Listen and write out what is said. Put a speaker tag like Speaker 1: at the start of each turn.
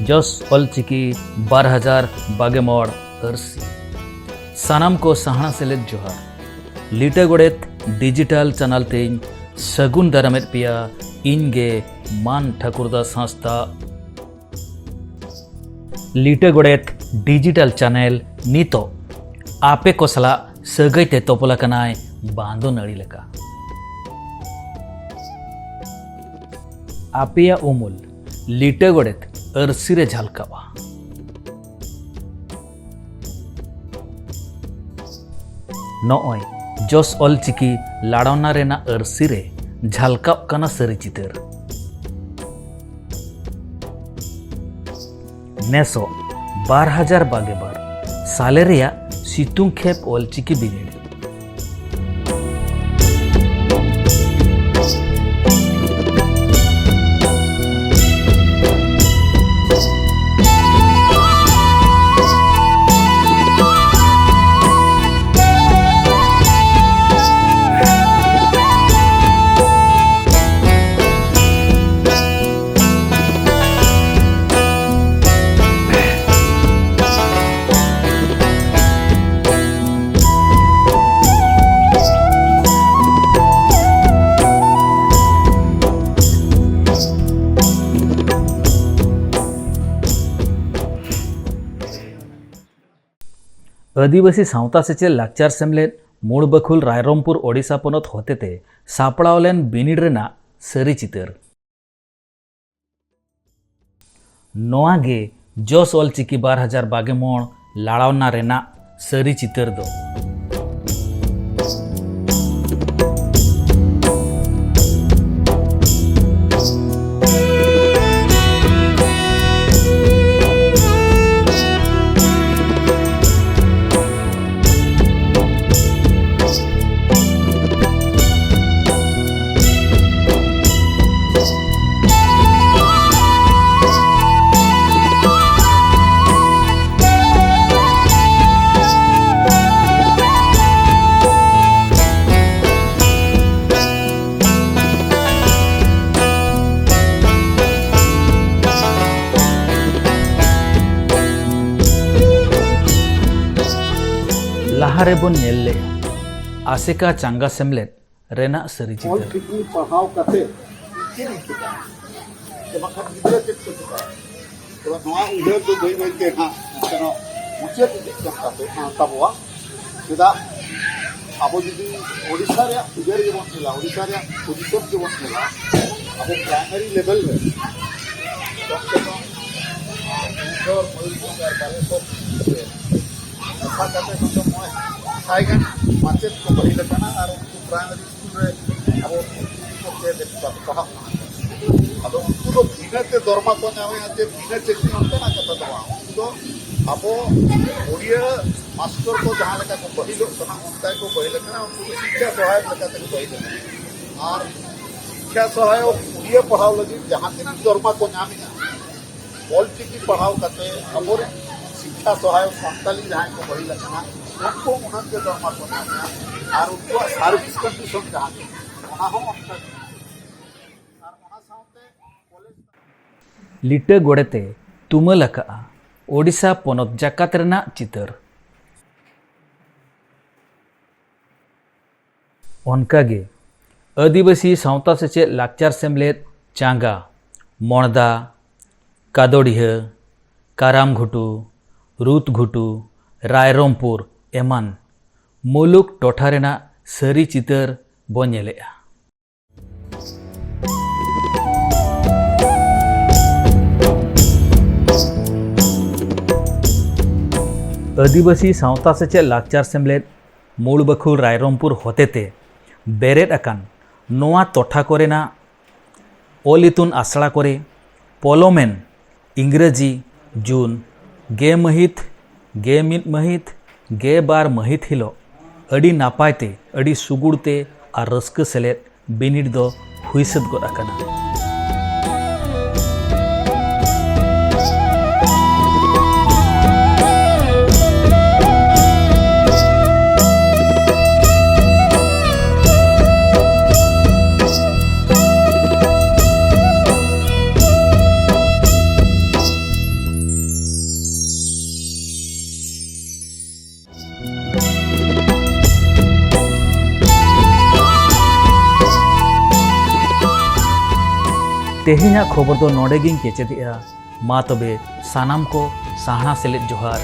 Speaker 1: जस ऑलचिकी 2024 अरसी सानाम को सहाना सेलेद जोहार लीटा गोड़ेत डिजिटल चैनल तेज सगुन दारामेद पिया इनगे मान ठाकुरदास हांसदा लीटा गोड़ेत डिजिटल चैनल नितो आपे को सला सगैते तोपला कनाय बांधो नड़ी लेका आपेया उमुल लीटा गोड़ेत अरसीरे झालकावा नॉय जस ऑलचिकी लाड़ौना रेना अरसीरे झालकाव कना सरी चितर नेसो 2022 साले रेया सितुंग खेप ऑलचिकी बिनिड आदिवासी सावता सेचे लाचार सेमलेद मूल बखुल रायरंगपुर ओडिशा पनत होतेते सापड़ावलेन बिनिड रेना सरी चितर नोआ गे जस ऑलचिकी 2024 लाड़ावना रेना सरी चितर दो लहारे बन नेल्ले आसेका चांगा सेमलेद रेना सरी चितर
Speaker 2: ऑलचिकी पढ़ाव कते बखत गिद्रे चेक करता तो नवा उधर तो गई गई के हां तनो मुझे चेक करता हां तबवा सीधा अब यदि ओडिशा रे उधर के बसला ओडिशा रे पोजीशन के बसला अब प्राइमरी लेवल में तो मयूरभंज बालेश्वर ऐसा करते तो मैं साइगन मार्केट को बही लगाना और उनको प्राइमरी स्कूल रे अब को के देखता कहा अब उनको तो बिना ते दरमा को ना आते बिना चेकिंग होता ना कथा तो उनको अब ओडिया मास्टर को जहां लगा को बही लो तना उनका को बही लगाना उनको शिक्षा सहायक लगा को बही लगाना और शिक्षा सहायक ओडिया पढ़ाओ लगी जहां के दरमा को नाम ऑलचिकी पढ़ाओ करते अब शिक्षा सहायक संताली जहाँ को बही लगना उनको उनके दरमा को और उनको सर्विस कंडीशन जहाँ के
Speaker 1: लीटा गोड़ेते तुमलका ओडिशा पनत जाकात रेना चितर ओनकागे आदिवासी सावता सेचे लाचार सेमलेद चांगा मणदा कादोड़िया काराम घुटू रूत घुटू रायरंगपुर एमान मुलुक टोठा रेना सरी चितर बो नेलेआ आदिवासी सावता सेचे लाचार सेमलेद मूल बखुल रायरंगपुर होतेते बेरेद अकान नोआ टोठा कोरेना ओल इतुन आसड़ा कोरे पोलोमेन इंग्रेजी जून 2 महित 1 महित 2 महित हिलो अड़ी नापायते अड़ी सुगुड़ते और रस्क सेलेद बिनिड दो हुईसद गोद अकाना तेहेᱧाग खबर दो नोडेगिंग केचेदिया। मा तबे सानाम को साहना सेलेद जोहार।